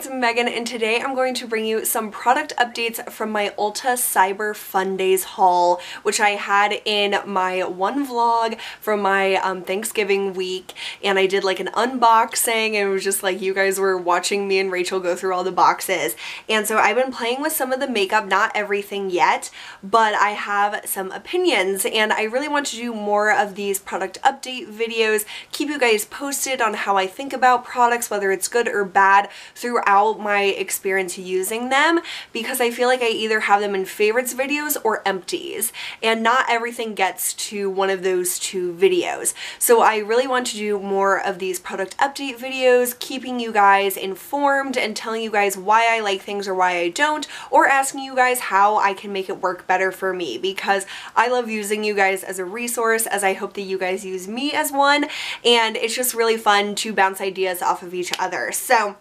it's Megan, and today I'm going to bring you some product updates from my Ulta Cyber Fundays haul, which I had in my one vlog from my Thanksgiving week, and I did like an unboxing, and it was just like you guys were watching me and Rachel go through all the boxes. And so I've been playing with some of the makeup, not everything yet, but I have some opinions, and I really want to do more of these product update videos, keep you guys posted on how I think about products, whether it's good or bad, throughout my experience using them, because I feel like I either have them in favorites videos or empties, and not everything gets to one of those two videos. So I really want to do more of these product update videos, keeping you guys informed and telling you guys why I like things or why I don't, or asking you guys how I can make it work better for me, because I love using you guys as a resource, as I hope that you guys use me as one, and it's just really fun to bounce ideas off of each other. So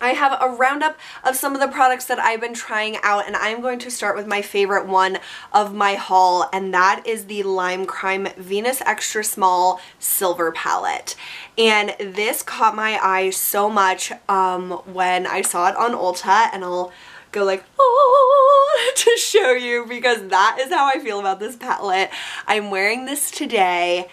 I have a roundup of some of the products that I've been trying out, and I'm going to start with my favorite one of my haul, and that is the Lime Crime Venus Extra Small Silver Palette. And this caught my eye so much when I saw it on Ulta, and I'll go like, oh, to show you, because that is how I feel about this palette. I'm wearing this today.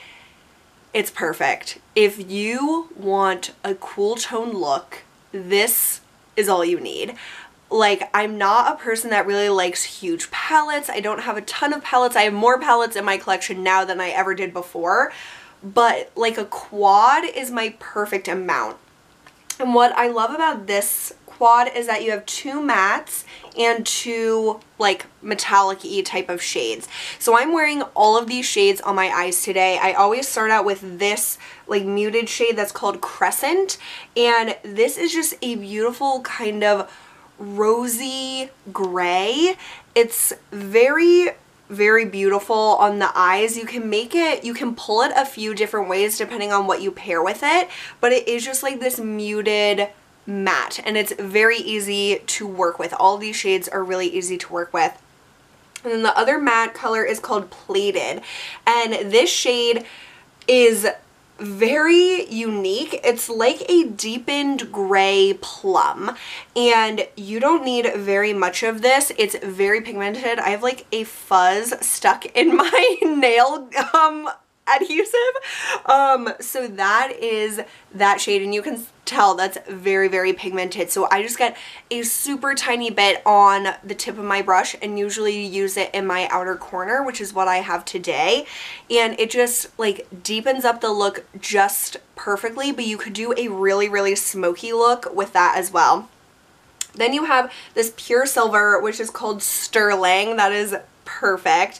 It's perfect. If you want a cool tone look, this is all you need. Like, I'm not a person that really likes huge palettes. I don't have a ton of palettes. I have more palettes in my collection now than I ever did before, but like a quad is my perfect amount. And what I love about this quad is that you have two mattes and two like metallic-y type of shades. So I'm wearing all of these shades on my eyes today. I always start out with this like muted shade that's called Crescent, and this is just a beautiful kind of rosy gray. It's very beautiful on the eyes. You can make it, you can pull it a few different ways depending on what you pair with it, but it is just like this muted matte, and it's very easy to work with. All these shades are really easy to work with. And then the other matte color is called Plated, and this shade is very unique. It's like a deepened gray plum, and you don't need very much of this. It's very pigmented. I have like a fuzz stuck in my nail adhesive. So that is that shade, and you can tell that's very pigmented. So I just get a super tiny bit on the tip of my brush and usually use it in my outer corner, which is what I have today, and it just like deepens up the look just perfectly, but you could do a really smoky look with that as well. Then you have this pure silver, which is called Sterling. That is perfect,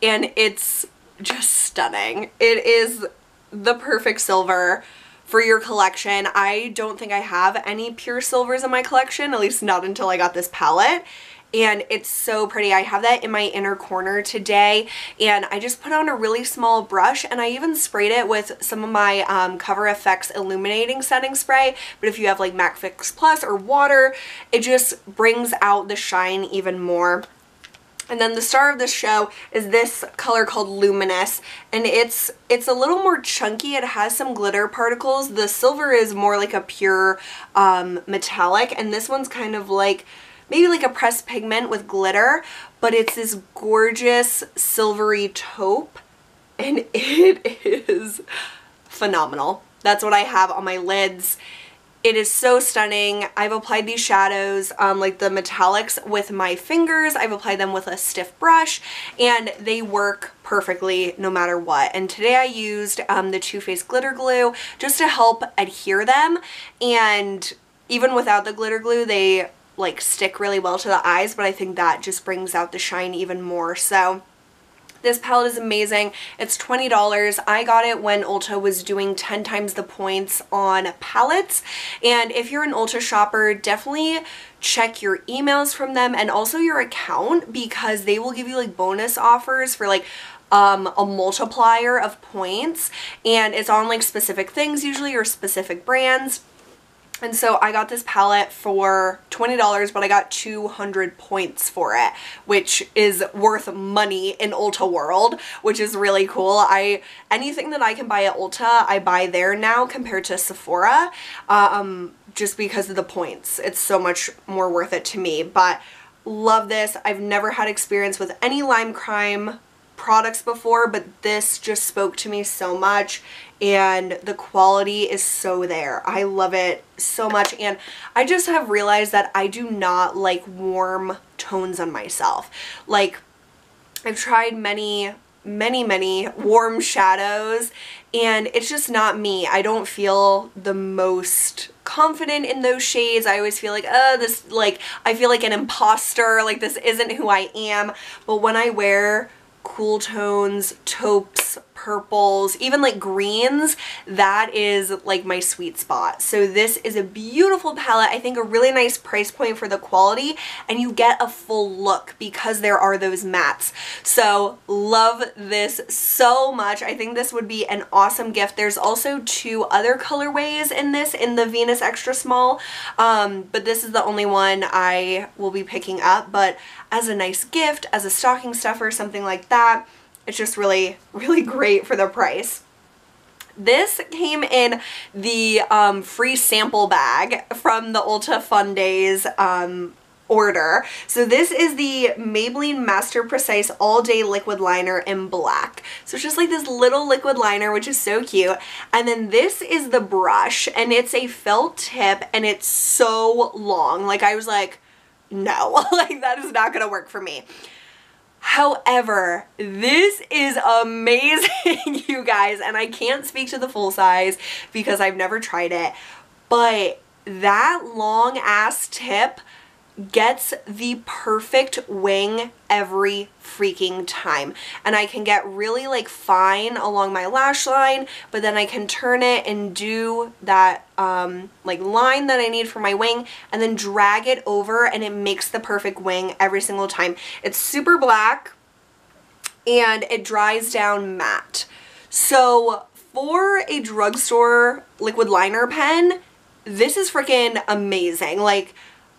and it's just stunning. It is the perfect silver for your collection. I don't think I have any pure silvers in my collection, at least not until I got this palette, and it's so pretty. I have that in my inner corner today, and I just put on a really small brush, and I even sprayed it with some of my Cover FX illuminating setting spray, but if you have like MAC Fix Plus or water, it just brings out the shine even more. And then the star of this show is this color called Luminous, and it's a little more chunky. It has some glitter particles. The silver is more like a pure metallic, and this one's kind of like maybe like a pressed pigment with glitter, but it's this gorgeous silvery taupe, and it is phenomenal. That's what I have on my lids. It is so stunning. I've applied these shadows, like the metallics, with my fingers. I've applied them with a stiff brush, and they work perfectly no matter what. And today I used the Too Faced glitter glue just to help adhere them, and even without the glitter glue, they like stick really well to the eyes, but I think that just brings out the shine even more. So this palette is amazing. It's $20. I got it when Ulta was doing 10 times the points on palettes. And if you're an Ulta shopper, definitely check your emails from them and also your account, because they will give you like bonus offers for like a multiplier of points, and it's on like specific things usually or specific brands. And so I got this palette for $20, but I got 200 points for it, which is worth money in Ulta world, which is really cool. Anything that I can buy at Ulta, I buy there now compared to Sephora, just because of the points. It's so much more worth it to me, but love this. I've never had experience with any Lime Crime products before, but this just spoke to me so much, and the quality is so there. I love it so much, and I just have realized that I do not like warm tones on myself. Like, I've tried many warm shadows, and it's just not me. I don't feel the most confident in those shades. I always feel like, this, like, I feel like an imposter, like this isn't who I am. But when I wear cool tones, taupes, purples, even like greens, that is like my sweet spot. So this is a beautiful palette. I think a really nice price point for the quality, and you get a full look because there are those mattes. So love this so much. I think this would be an awesome gift. There's also 2 other colorways in this, in the Venus Extra Small, but this is the only one I will be picking up. But as a nice gift, as a stocking stuffer, something like that, it's just really, really great for the price. This came in the free sample bag from the Ulta Fundays order. So this is the Maybelline Master Precise All Day Liquid Liner in black. So it's just like this little liquid liner, which is so cute. And then this is the brush, and it's a felt tip, and it's so long. Like, I was like, no, like that is not gonna work for me. However, this is amazing, you guys, and I can't speak to the full size because I've never tried it, but that long ass tip gets the perfect wing every freaking time. And I can get really like fine along my lash line, but then I can turn it and do that like line that I need for my wing, and then drag it over, and it makes the perfect wing every single time. It's super black and it dries down matte. So for a drugstore liquid liner pen, this is freaking amazing. Like,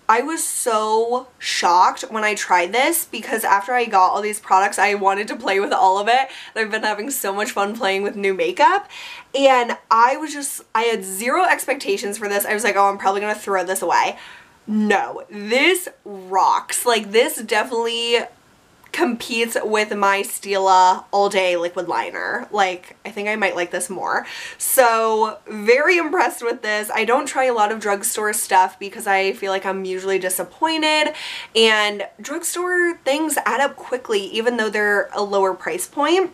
I was so shocked when I tried this, because after I got all these products, I wanted to play with all of it. I've been having so much fun playing with new makeup, and I had zero expectations for this. I was like, oh, I'm probably gonna throw this away. No, this rocks. Like, this definitely competes with my Stila All Day Liquid Liner. Like, I think I might like this more. So very impressed with this. I don't try a lot of drugstore stuff because I feel like I'm usually disappointed, and drugstore things add up quickly even though they're a lower price point.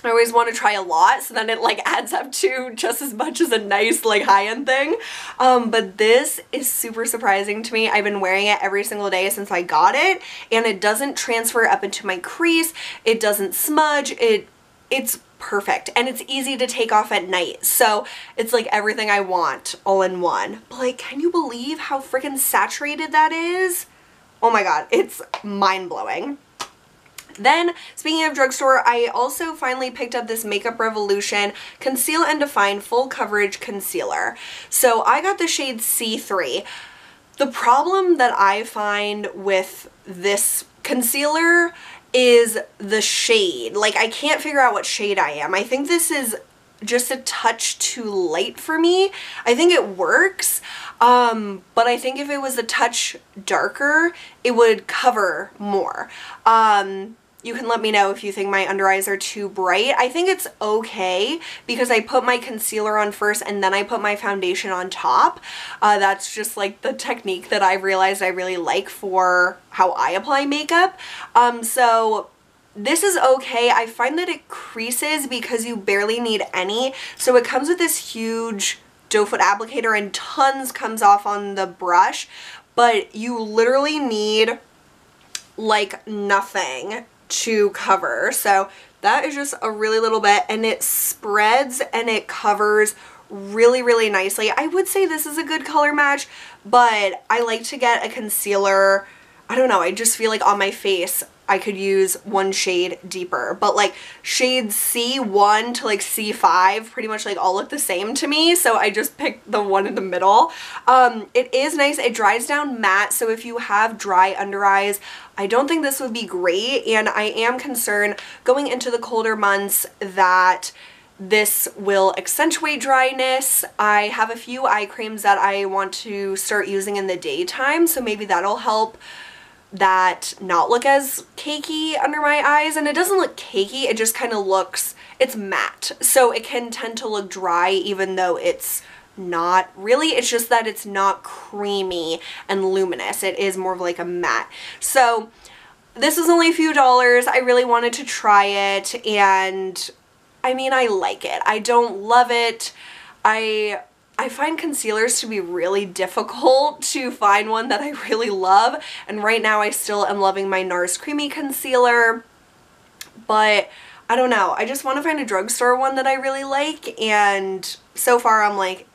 I always want to try a lot, so then it like adds up to just as much as a nice like high-end thing. But this is super surprising to me. I've been wearing it every single day since I got it, and it doesn't transfer up into my crease. It doesn't smudge. It's perfect, and it's easy to take off at night. So it's like everything I want all in one. But like, can you believe how freaking saturated that is? Oh my god, it's mind-blowing. Then, speaking of drugstore, I also finally picked up this Makeup Revolution Conceal and Define Full Coverage Concealer. So I got the shade C3. The problem that I find with this concealer is the shade. Like, I can't figure out what shade I am. I think this is just a touch too light for me. I think it works, but I think if it was a touch darker, it would cover more. You can let me know if you think my under eyes are too bright. I think it's okay because I put my concealer on first and then I put my foundation on top. That's just like the technique that I've realized I really like for how I apply makeup. So this is okay. I find that it creases because you barely need any. So it comes with this huge doe foot applicator and tons comes off on the brush, but you literally need like nothing to cover. So that is just a really little bit, and it spreads and it covers really, really nicely. I would say this is a good color match, but I like to get a concealer, I don't know, I just feel like on my face I could use one shade deeper, but like shades C1 to like C5 pretty much like all look the same to me, so I just picked the one in the middle. It is nice. It dries down matte, so if you have dry under eyes, I don't think this would be great, and I am concerned going into the colder months that this will accentuate dryness. I have a few eye creams that I want to start using in the daytime, so maybe that'll help that not look as cakey under my eyes. And it doesn't look cakey, it just kind of looks, it's matte, so it can tend to look dry even though it's not really. It's just that it's not creamy and luminous. It is more of like a matte. So this was only a few dollars. I really wanted to try it, and I mean, I like it. I don't love it. I find concealers to be really difficult to find one that I really love, and right now I still am loving my NARS Creamy Concealer, but I don't know. I just want to find a drugstore one that I really like, and so far I'm like,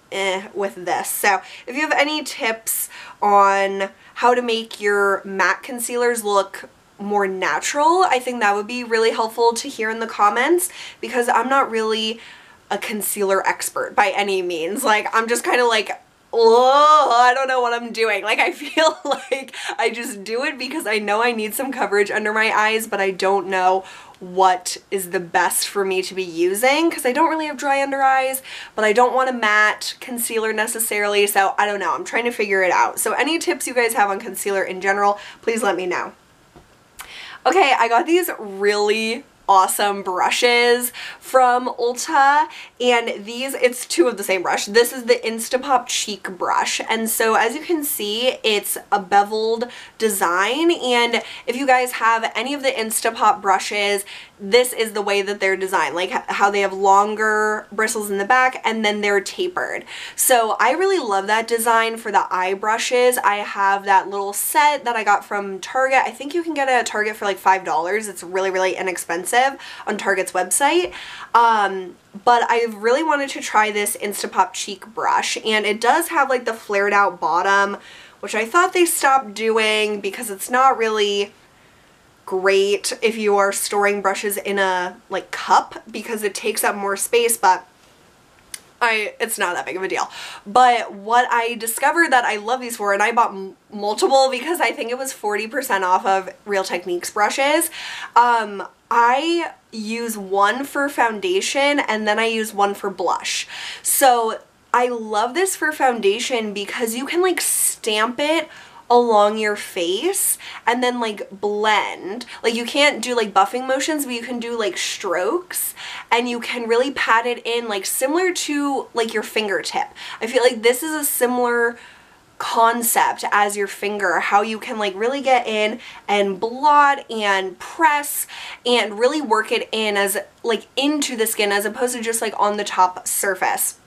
with this. So if you have any tips on how to make your matte concealers look more natural, I think that would be really helpful to hear in the comments, because I'm not really a concealer expert by any means. Like, I'm just kind of like, oh, I don't know what I'm doing. Like, I feel like I just do it because I know I need some coverage under my eyes, but I don't know what is the best for me to be using, because I don't really have dry under eyes, but I don't want a matte concealer necessarily, so I don't know. I'm trying to figure it out. So any tips you guys have on concealer in general, please let me know. Okay, I got these really awesome brushes from Ulta, and these, it's two of the same brush. This is the Instapop Cheek brush, and so as you can see, it's a beveled design, and if you guys have any of the Instapop brushes, this is the way that they're designed, like how they have longer bristles in the back and then they're tapered. So I really love that design for the eye brushes. I have that little set that I got from Target. I think you can get it at Target for like $5. It's really, really inexpensive on Target's website. But I really wanted to try this Instapop Cheek brush, and it does have like the flared out bottom, which I thought they stopped doing because it's not really great if you are storing brushes in a like cup, because it takes up more space, but it's not that big of a deal. But what I discovered that I love these for, and I bought multiple because I think it was 40% off of Real Techniques brushes. I use one for foundation and then I use one for blush. So I love this for foundation because you can like stamp it along your face and then like blend. Like, you can't do like buffing motions, but you can do like strokes, and you can really pat it in, like similar to like your fingertip. I feel like this is a similar concept as your finger, how you can like really get in and blot and press and really work it in as like into the skin, as opposed to just like on the top surface.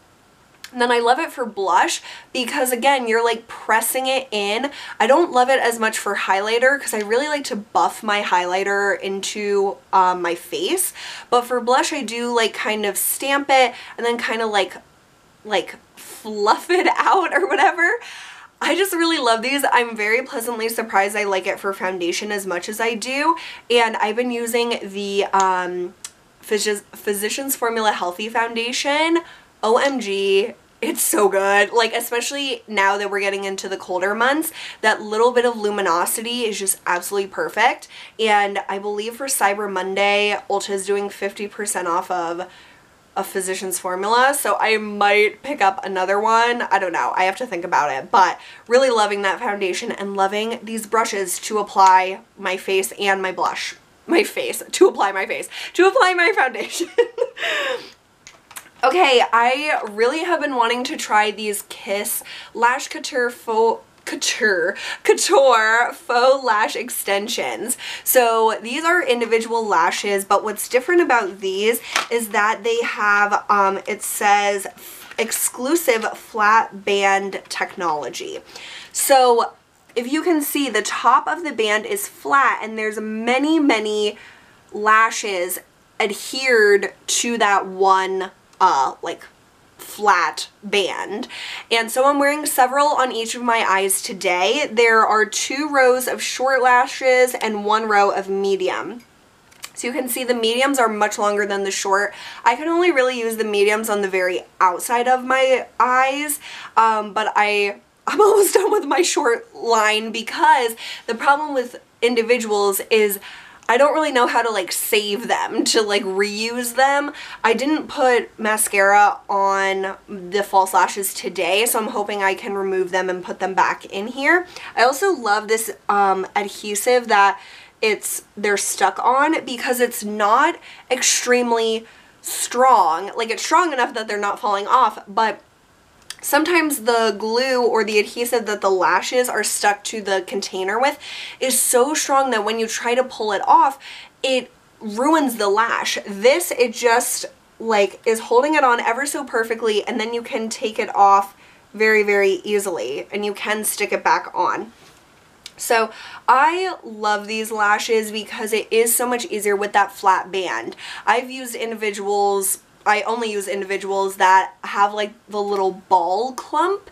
And then I love it for blush because, again, you're like pressing it in. I don't love it as much for highlighter because I really like to buff my highlighter into my face. But for blush, I do like kind of stamp it and then kind of like fluff it out or whatever. I just really love these. I'm very pleasantly surprised I like it for foundation as much as I do. And I've been using the Physicians Formula Healthy Foundation. OMG, it's so good. Like, especially now that we're getting into the colder months, that little bit of luminosity is just absolutely perfect. And I believe for Cyber Monday, Ulta is doing 50% off of a Physicians Formula, so I might pick up another one. I don't know. I have to think about it, but really loving that foundation and loving these brushes to apply my face and my blush. To apply my foundation. Okay, I really have been wanting to try these Kiss Lash Couture Faux Lash Extensions. So these are individual lashes, but what's different about these is that they have, it says exclusive flat band technology. So if you can see, the top of the band is flat and there's many lashes adhered to that one like flat band. And so I'm wearing several on each of my eyes today. There are 2 rows of short lashes and 1 row of medium. So you can see the mediums are much longer than the short. I can only really use the mediums on the very outside of my eyes, but I'm almost done with my short line, because the problem with individuals is I don't really know how to like save them, to like reuse them. I didn't put mascara on the false lashes today, so I'm hoping I can remove them and put them back in here. I also love this adhesive that they're stuck on, because it's not extremely strong. Like, it's strong enough that they're not falling off, but sometimes the glue or the adhesive that the lashes are stuck to the container with is so strong that when you try to pull it off, it ruins the lash. This, it just like is holding it on ever so perfectly, and then you can take it off very, very easily, and you can stick it back on. So I love these lashes because it is so much easier with that flat band. I've used individuals, I only use individuals that have like the little ball clump,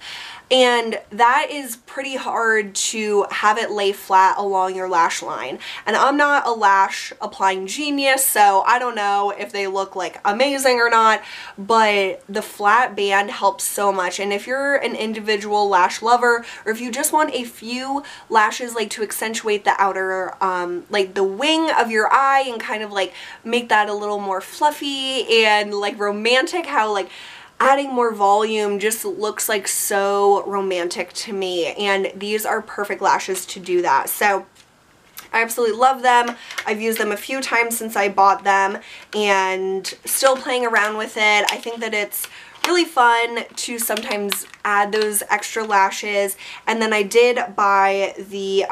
and that is pretty hard to have it lay flat along your lash line. And I'm not a lash applying genius, so I don't know if they look like amazing or not, but the flat band helps so much. And if you're an individual lash lover, or if you just want a few lashes like to accentuate the outer like the wing of your eye and kind of like make that a little more fluffy and like romantic, how like adding more volume just looks like so romantic to me, and these are perfect lashes to do that. So I absolutely love them. I've used them a few times since I bought them, and still playing around with it. I think that it's really fun to sometimes add those extra lashes. And then I did buy the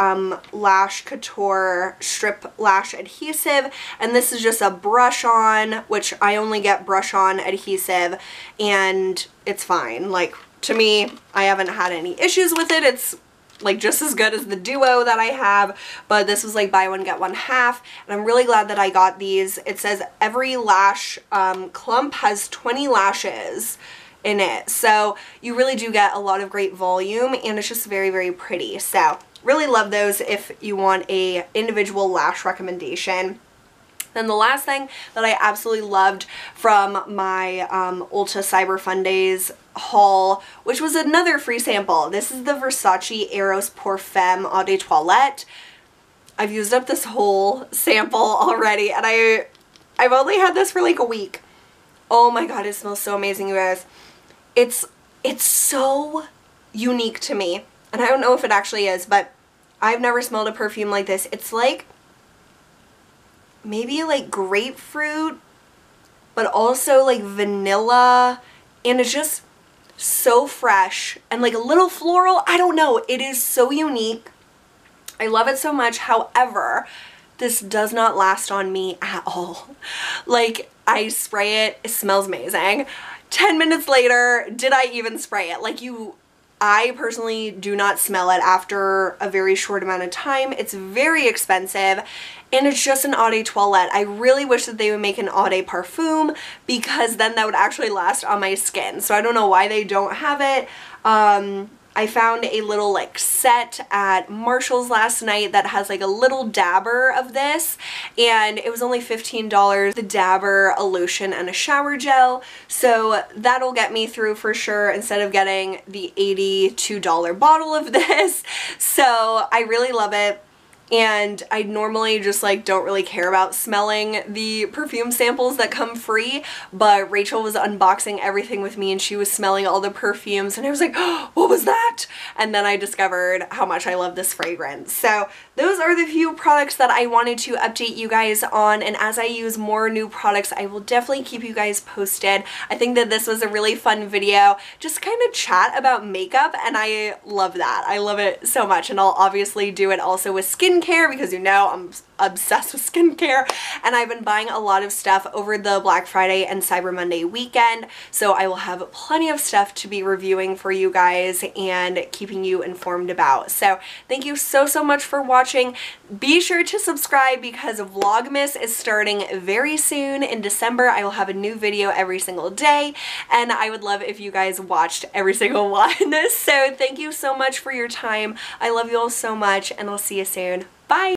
Lash Couture Strip Lash Adhesive, and this is just a brush on, which I only get brush on adhesive, and it's fine. Like, to me, I haven't had any issues with it. It's like just as good as the duo that I have, but this was like buy one get one half, and I'm really glad that I got these. It says every lash clump has 20 lashes in it, so you really do get a lot of great volume, and it's just very, very pretty. So really love those if you want a individual lash recommendation. Then the last thing that I absolutely loved from my Ulta Cyber Fundays haul, which was another free sample. This is the Versace Eros Pour Femme Eau de Toilette. I've used up this whole sample already, and I've only had this for like a week. Oh my god, it smells so amazing, you guys. It's so unique to me, and I don't know if it actually is, but I've never smelled a perfume like this. It's like maybe like grapefruit, but also like vanilla, and it's just so fresh and like a little floral. I don't know, it is so unique. I love it so much. However, this does not last on me at all. Like, I spray it, it smells amazing. 10 minutes later, did I even spray it? Like, I personally do not smell it after a very short amount of time. It's very expensive, and it's just an eau de toilette. I really wish that they would make an eau de parfum, because then that would actually last on my skin. So I don't know why they don't have it. I found a little like set at Marshall's last night that has like a little dabber of this, and it was only $15. The dabber, a lotion, and a shower gel, so that'll get me through for sure instead of getting the $82 bottle of this. So I really love it. And I normally just like don't really care about smelling the perfume samples that come free, but Rachel was unboxing everything with me and she was smelling all the perfumes, and I was like, oh, what was that? And then I discovered how much I love this fragrance. So those are the few products that I wanted to update you guys on, and as I use more new products, I will definitely keep you guys posted. I think that this was a really fun video, just kind of chat about makeup, and I love that. I love it so much, and I'll obviously do it also with skincare skincare because you know I'm obsessed with skincare, and I've been buying a lot of stuff over the Black Friday and Cyber Monday weekend, so I will have plenty of stuff to be reviewing for you guys and keeping you informed about. So thank you so much for watching. Be sure to subscribe because Vlogmas is starting very soon. In December I will have a new video every single day, and I would love if you guys watched every single one. So thank you so much for your time. I love you all so much, and I'll see you soon. Bye!